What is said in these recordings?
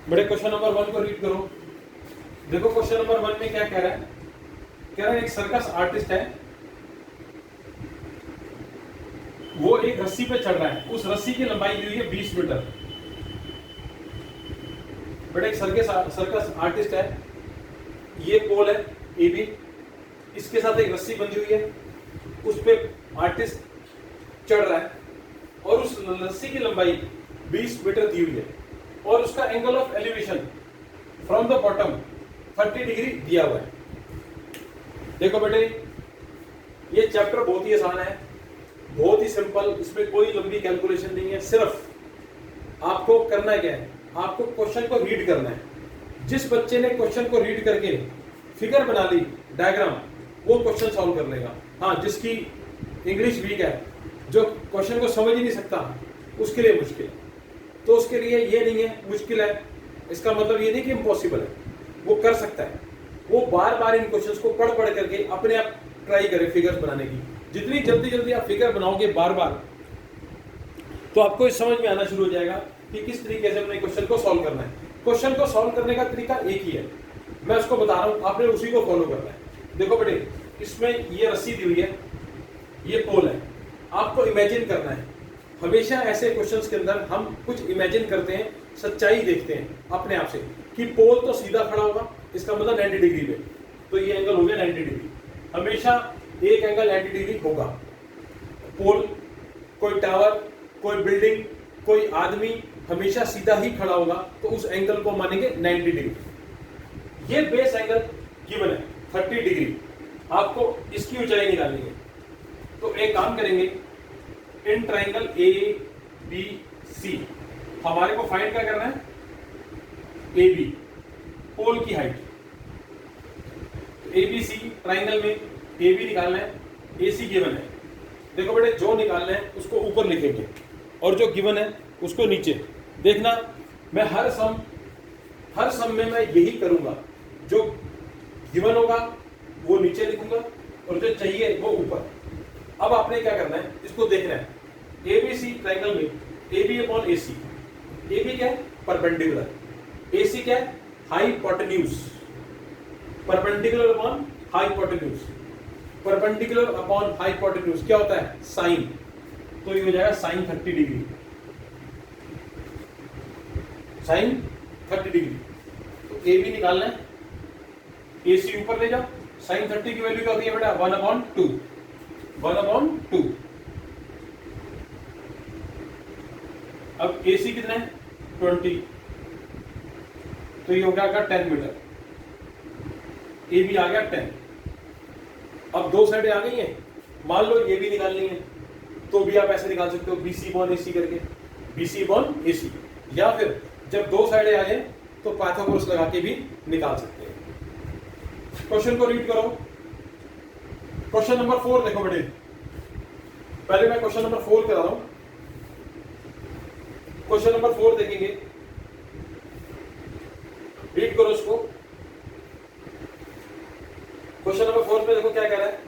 बड़े question number 1 को read करो। देखो क्वेश्चन नंबर 1 में क्या कह रहा है। कह रहा है एक सर्कस आर्टिस्ट है, वो एक रस्सी पे चढ़ रहा है, उस रस्सी की लंबाई दी हुई है 20 मीटर। बड़े एक सर्कस आर्टिस्ट है, ये पोल है ए बी, इसके साथ एक रस्सी बंधी हुई है, उस पे आर्टिस्ट चढ़ रहा है और उस रस्सी की लंबाई 20 मीटर दी हुई है और उसका angle of elevation from the bottom 30 degree दिया हुआ है। देखो बेटे, ये चैप्टर बहुत ही आसान है, बहुत ही सिंपल, इसमें कोई लंबी कैलकुलेशन नहीं है। सिर्फ आपको करना क्या है, आपको क्वेश्चन को रीड करना है। जिस बच्चे ने क्वेश्चन को रीड करके फिगर बना ली, डायग्राम, वो क्वेश्चन सॉल्व कर लेगा। हाँ, जिसकी इंग्लिश वीक है, जो क्वेश्चन को समझ ही नहीं सकता, उसके लिए मुश्किल है। तो उसके लिए ये नहीं है मुश्किल है, इसका मतलब ये नहीं कि इम्पॉसिबल है, वो कर सकता है। वो बार बार इन क्वेश्चंस को पढ़ पढ़ करके अपने आप ट्राई करे फिगर्स बनाने की। जितनी जल्दी जल्दी आप फिगर बनाओगे बार बार, तो आपको इस समझ में आना शुरू हो जाएगा कि किस तरीके से अपने क्वेश्चन को सॉल्व करना है। क्वेश्चन को सॉल्व करने का तरीका एक ही है, मैं उसको बता रहा हूं, आपने उसी को फॉलो करना है। देखो बेटे, इसमें ये रस्सी दी हुई है, ये पोल है, आपको इमेजिन करना है। हमेशा ऐसे क्वेश्चंस के अंदर हम कुछ इमेजिन करते हैं, सच्चाई देखते हैं अपने आप से कि पोल तो सीधा खड़ा होगा, इसका मतलब 90 डिग्री पे, तो ये एंगल हो गया 90 डिग्री। हमेशा एक एंगल 90 डिग्री होगा। पोल, कोई टावर, कोई बिल्डिंग, कोई आदमी हमेशा सीधा ही खड़ा होगा, तो उस एंगल को मानेंगे 90 डिग्री। ये बेस एंगल गिवन है 30 डिग्री, आपको इसकी ऊंचाई निकालनी है। तो एक काम करेंगे, इन ट्राइंगल ए बी सी हमारे को फाइंड क्या करना है, ए बी पोल की height. A B C triangle में ए बी निकालना है, ए सी गिवन है। देखो बेटे, जो निकालना है उसको ऊपर लिखेंगे और जो गिवन है उसको नीचे। देखना, मैं हर सम में मैं यही करूंगा, जो गिवन होगा वो नीचे लिखूंगा और जो चाहिए वो ऊपर। अब आपने क्या करना है, इसको देखना है। ए बी सी ट्राइंगल में A B upon A C, A B क्या है, परपेंडिकुलर, ए सी क्या है, hypotenuse, perpendicular upon hypotenuse, perpendicular upon hypotenuse क्या होता है, साइन। तो ये हो जाएगा साइन 30 डिग्री, साइन 30 डिग्री। तो ए बी निकालना है, ए सी ऊपर ले जाओ। साइन 30 की वैल्यू क्या होती है बेटा, 1/2, 1/2। अब ए सी कितना है, 20, तो ये हो गया 10 मीटर। ए बी आ गया 10। अब दो साइडें आ गई हैं, मान लो ये भी निकालनी है, तो भी आप ऐसे निकाल सकते हो, बी सी बॉन ए सी करके, बी सी बॉन ए सी, या फिर जब दो साइडें आ जाए तो पाइथागोरस लगा के भी निकाल सकते हैं। क्वेश्चन को रीड करो। क्वेश्चन नंबर 4 देखो बेटे, पहले मैं क्वेश्चन नंबर 4 करा रहा हूं। क्वेश्चन नंबर 4 देखेंगे, रीड करो इसको। क्वेश्चन नंबर 4 में देखो क्या कह रहा है,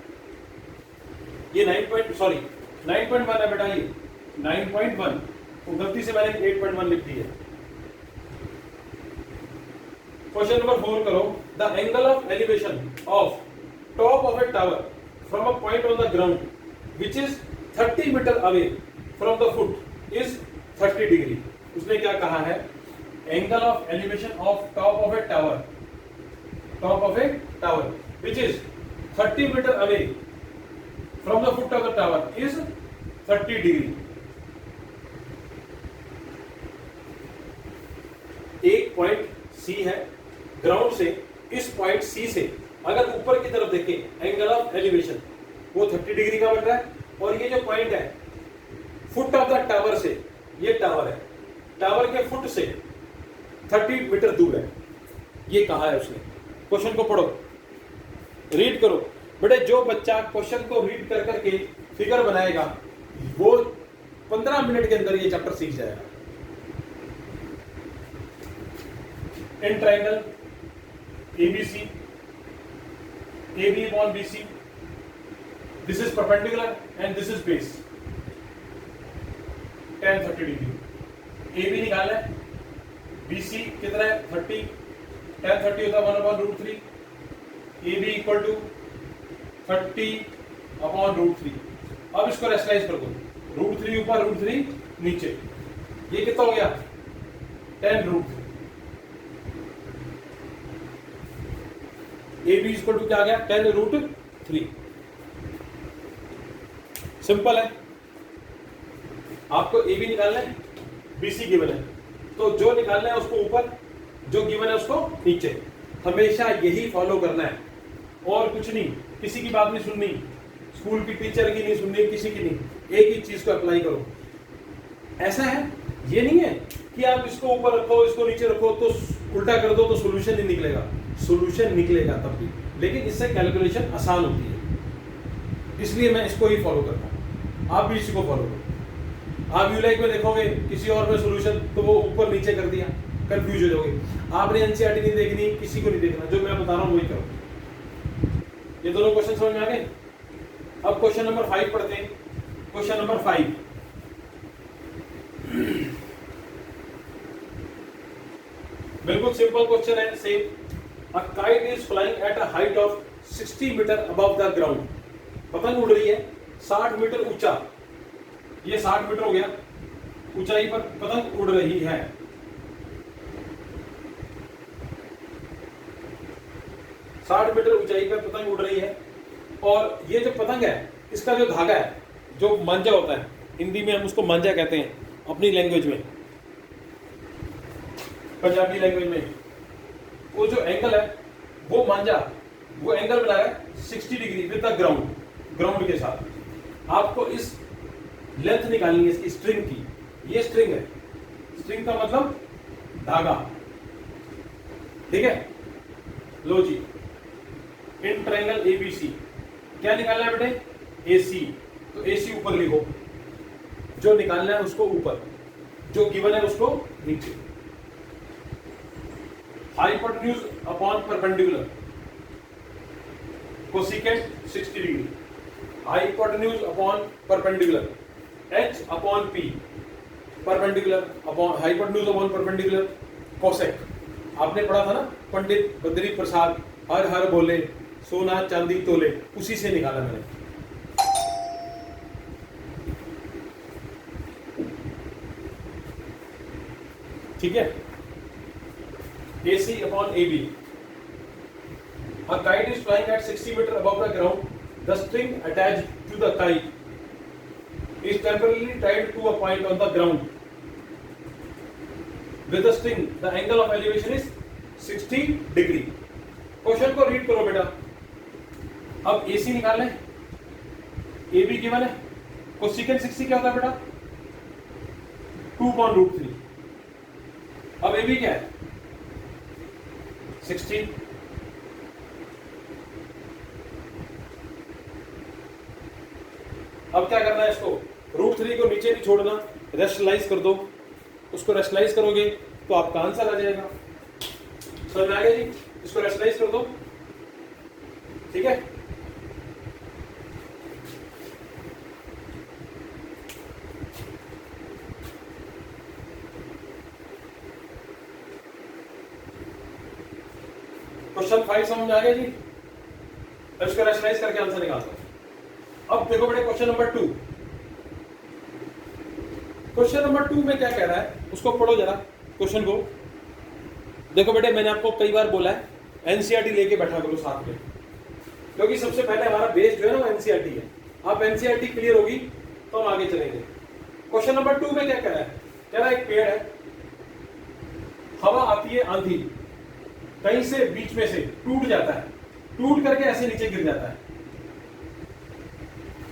ये 9.1 है बेटा, ये 9.1, तो गलती से मैंने 8.1 लिख दी है। क्वेश्चन नंबर 4 करो, the angle of elevation of top of a tower from a point on the ground which is 30 metre away from the foot is 30 degree. उसने क्या कहा है, angle of elevation of top of a tower, top of a tower which is 30 meter away from the foot of the tower is 30 degree। एक point सी है, ground से इस point सी से अगर ऊपर की तरफ देखें, एंगल ऑफ एलिवेशन वो 30 डिग्री का बन रहा है। और ये जो पॉइंट है फुट ऑफ द टावर से, ये टावर है, टावर के फुट से 30 मीटर दूर है, ये कहा है उसने। क्वेश्चन को पढ़ो, रीड करो बेटे। जो बच्चा क्वेश्चन को रीड कर करके फिगर बनाएगा, वो 15 मिनट के अंदर ये चैप्टर सीख जाएगा। In triangle ABC, A B upon B C, this is perpendicular and this is base, tan 30 degree. A B निकालना है, BC कितना है 30, tan 30 होता है 1/√3, AB इक्वल टू 30/√3। अब इसको रेशनलाइज कर दो, √3 ऊपर √3 नीचे, ये कितना हो गया 10√3। AB इक्वल टू क्या आ गया 10√3। सिंपल है, आपको AB निकालना है, BC गिवन है, तो जो निकालना है उसको ऊपर, जो गिवन है उसको नीचे। हमेशा यही फॉलो करना है और कुछ नहीं, किसी की बात नहीं सुननी, स्कूल की टीचर की नहीं सुननी, किसी की नहीं, एक ही चीज को अप्लाई करो। ऐसा है, ये नहीं है कि आप इसको ऊपर रखो इसको नीचे रखो तो उल्टा कर दो तो सोल्यूशन नहीं निकलेगा, सोल्यूशन निकलेगा तब भी, लेकिन इससे कैलकुलेशन आसान होती है, इसलिए मैं इसको ही फॉलो करता हूँ। आप भी इसी को फॉलो करो। आप यूलाइक में देखोगे किसी और में सोल्यूशन तो वो ऊपर नीचे कर दिया, कंफ्यूज हो जाओगे। आपने एनसीईआरटी नहीं देखनी, किसी को नहीं देखना, जो मैं बता रहा हूँ वही करो। ये दोनों क्वेश्चन समझ में आ गए। अब क्वेश्चन नंबर 5 पढ़ते हैं। क्वेश्चन नंबर 5, बिल्कुल सिंपल क्वेश्चन है, same. A kite is flying at a height of 60 metre above the ground. पतंग उड़ रही है 60 मीटर ऊंचा, ये 60 मीटर हो गया ऊंचाई पर पतंग उड़ रही है। साठ मीटर ऊंचाई पर पतंग उड़ रही है, और ये जो पतंग है इसका जो धागा है, जो मांझा होता है, हिंदी में हम उसको मांझा कहते हैं, अपनी लैंग्वेज में, पंजाबी लैंग्वेज में, वो जो एंगल है वो मांझा, वो एंगल बना है 60 degree with the ground, ground के साथ। आपको इस लेंथ निकालनी है इसकी, स्ट्रिंग की। ये स्ट्रिंग है, स्ट्रिंग का मतलब धागा, ठीक है। लो जी, इन ट्रायंगल एबीसी क्या निकालना है बेटे, एसी, तो एसी ऊपर लिखो, जो निकालना है उसको ऊपर, जो गिवन है उसको नीचे। Hypotenuse upon perpendicular, cosecant 60 degree, hypotenuse upon perpendicular, h upon p, perpendicular upon hypotenuse upon perpendicular, cosec. आपने पढ़ा था ना, पंडित बद्री प्रसाद हर हर बोले सोना चांदी तोले, उसी से निकाला मैंने। ठीक है, AC upon AB. A kite is flying at 60 meter above the ground. The string attached to the kite is temporarily tied to a point on the ground. With the string, the angle of elevation is 60 degree. Question को read करो बेटा। अब AC निकालना है, AB given है, cosecant 60 क्या होता है बेटा 2/√3। अब AB क्या है 60। अब क्या करना है, इसको √3 को नीचे नहीं छोड़ना, रेशनलाइज कर दो। उसको रेशनलाइज करोगे तो आपका आंसर आ जाएगा। समझ में आ गया जी, इसको रेशनलाइज कर दो, ठीक है। क्वेश्चन 5 समझ में आ गया जी, अब इसको रेशनलाइज करके आंसर निकाल दो। अब देखो बेटे क्वेश्चन नंबर 2। क्वेश्चन नंबर 2 में क्या कह रहा है उसको पढ़ो जरा क्वेश्चन को। देखो बेटे, मैंने आपको कई बार बोला है एनसीईआरटी लेके बैठा करो साथ में, क्योंकि सबसे पहले हमारा बेस जो है ना वो एनसीईआरटी है। आप एनसीईआरटी क्लियर होगी तो हम आगे चलेंगे। क्वेश्चन नंबर 2 में क्या कह रहा है, कह रहा है एक पेड़ है, हवा आती है आंधी, कहीं से बीच में से टूट जाता है, टूट करके ऐसे नीचे गिर जाता है।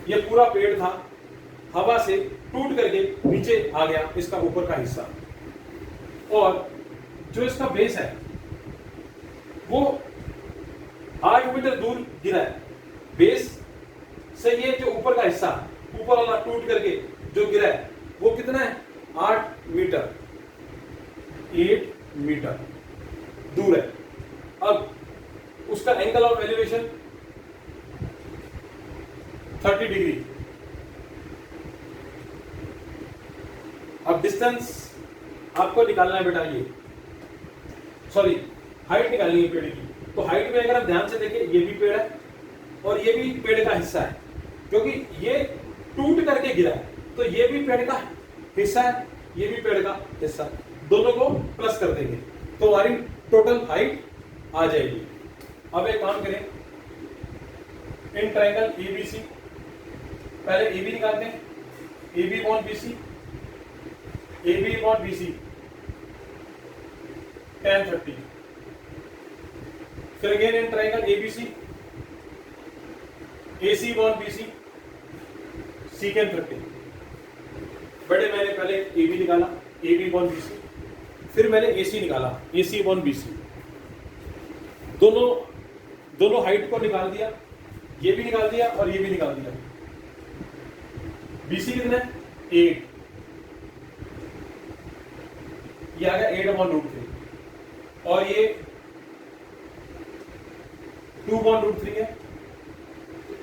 ये पूरा पेड़ था, हवा से टूट करके नीचे आ गया इसका ऊपर का हिस्सा, और जो इसका बेस है वो 8 मीटर दूर गिरा है। बेस से ये जो ऊपर का हिस्सा, ऊपर वाला टूट करके जो गिरा है वो कितना है 8 मीटर, 8 मीटर दूर है। अब उसका एंगल ऑफ एलिवेशन 30 डिग्री। अब डिस्टेंस आपको निकालना है बेटा, ये सॉरी हाइट निकालनी है पेड़ की, तो हाइट में अगर हम ध्यान से देखें ये भी पेड़ है और ये भी पेड़ का हिस्सा है, क्योंकि ये टूट करके गिरा है, तो ये भी पेड़ का हिस्सा है, ये भी पेड़ का हिस्सा, दोनों को प्लस कर देंगे तो हमारी टोटल हाइट आ जाएगी। अब एक काम करें, इन ट्रायंगल एबीसी, पहले एबी निकालते हैं, AB upon BC, AB upon BC tan 30। फिर again in triangle ABC, AC upon BC secant 30। बड़े मैंने पहले AB निकाला, AB अपॉन BC, फिर मैंने AC निकाला, AC अपॉन BC, दोनों हाइट को निकाल दिया, ये भी निकाल दिया और ये भी निकाल दिया। BC कितना है 8, ये आ गया 8 अपॉन रूट 3 और ये 2 अपॉन रूट 3 है,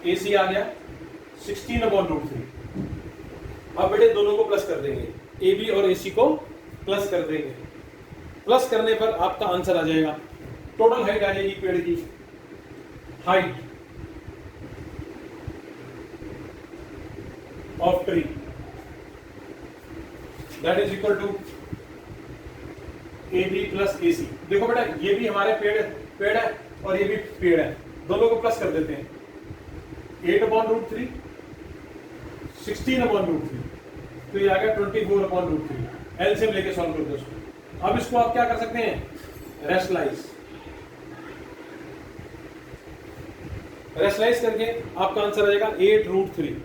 AC आ गया 16 अपॉन रूट 3। अब बेटे दोनों को प्लस कर देंगे, AB और AC को प्लस कर देंगे, प्लस करने पर आपका आंसर आ जाएगा, टोटल हाइट आ जाएगी पेड़ की, height of tree that is equal to AB plus AC। देखो बेटा ये भी हमारे पेड़ है और ये भी पेड़ है, दोनों को प्लस कर देते हैं, 8 अपॉन रूट 3, 16 अपॉन रूट 3, तो ये आ गया 24 अपॉन रूट 3। एलसीएम लेके सॉल्व कर दो इसको। अब इसको आप क्या कर सकते हैं, रेशनलाइज करके आपका आंसर आ जाएगा 8 रूट 3।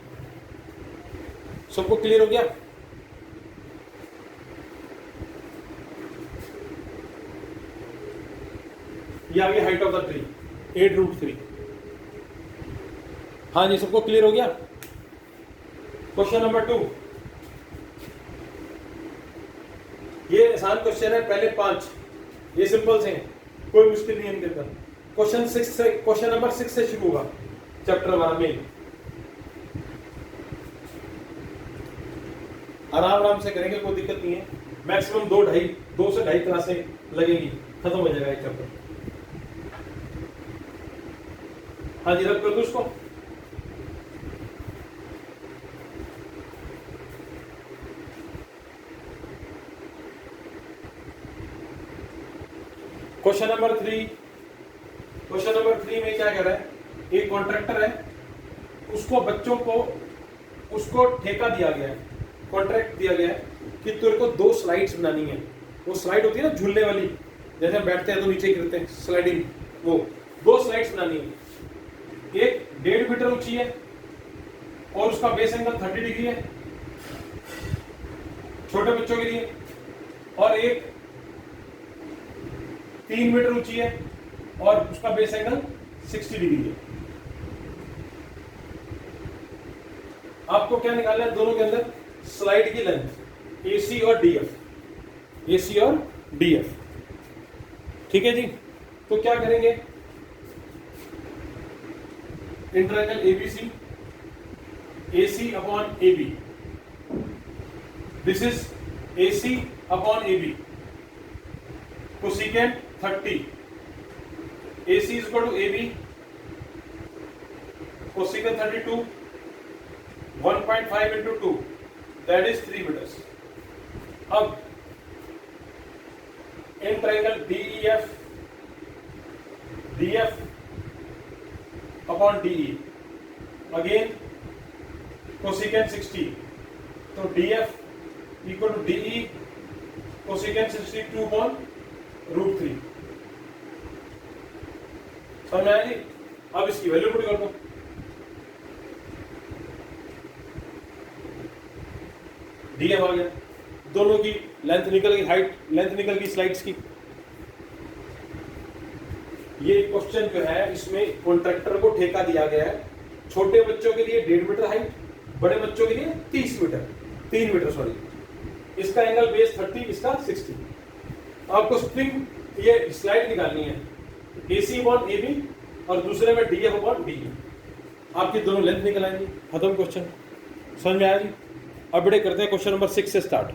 सबको क्लियर हो गया? ये आ गया height of the tree 8 root 3। हाँ जी, सबको क्लियर हो गया? क्वेश्चन नंबर 2, ये आसान क्वेश्चन है, पहले 5 ये सिंपल से हैं, कोई मुश्किल नहीं है इनके अंदर। क्वेश्चन नंबर 6 से शुरू होगा चैप्टर 12 में। आराम से करेंगे, कोई दिक्कत नहीं है। मैक्सिमम 2 से ढाई क्लासें लगेगी, खत्म हो जाएगा एक चैप्टर। हाँ जी, रख कर दो उसको। क्वेश्चन नंबर 3 में क्या कह रहा है, एक कॉन्ट्रैक्टर है, उसको बच्चों को उसको ठेका दिया गया है, कॉन्ट्रैक्ट दिया गया है कि तेरे को 2 स्लाइड्स बनानी है। वो स्लाइड होती है ना झूलने वाली, जैसे हम बैठते हैं तो नीचे गिरते हैं, स्लाइडिंग, वो 2 स्लाइड्स बनानी है। एक 1.5 मीटर ऊंची है और उसका बेस एंगल 30 डिग्री है छोटे बच्चों के लिए, और एक 3 मीटर ऊंची है और उसका बेस एंगल 60 डिग्री है। आपको क्या निकालना है, दोनों के अंदर स्लाइड की लेंथ AC और DF। ठीक है जी, तो क्या करेंगे, in triangle ABC, AC upon AB, this is AC upon AB, cosecant 30, AC is equal to AB, cosecant 32, 1.5 into 2, that is 3 meters. अब in triangle DF upon DE, again cosecant 60, तो DF equal to DE cosecant 62 upon root 3। समझ में आया जी? अब इसकी value put कर दो। DF आ गया, दोनों की लेंथ निकल गई, लेंथ निकल गई स्लाइड्स की। ये क्वेश्चन जो है इसमें कॉन्ट्रैक्टर को ठेका दिया गया है, छोटे बच्चों के लिए 1.5 मीटर हाइट, बड़े बच्चों के लिए 3 मीटर सॉरी। इसका एंगल बेस 30, इसका 60। आपको स्प्रिंग ये स्लाइड निकालनी है, AC अपॉन AB और दूसरे में DF अपॉन DE। आपकी दोनों लेंथ निकल आएंगी, खत्म क्वेश्चन। समझ में आया जी? अब बड़े करते हैं क्वेश्चन नंबर 6 से स्टार्ट।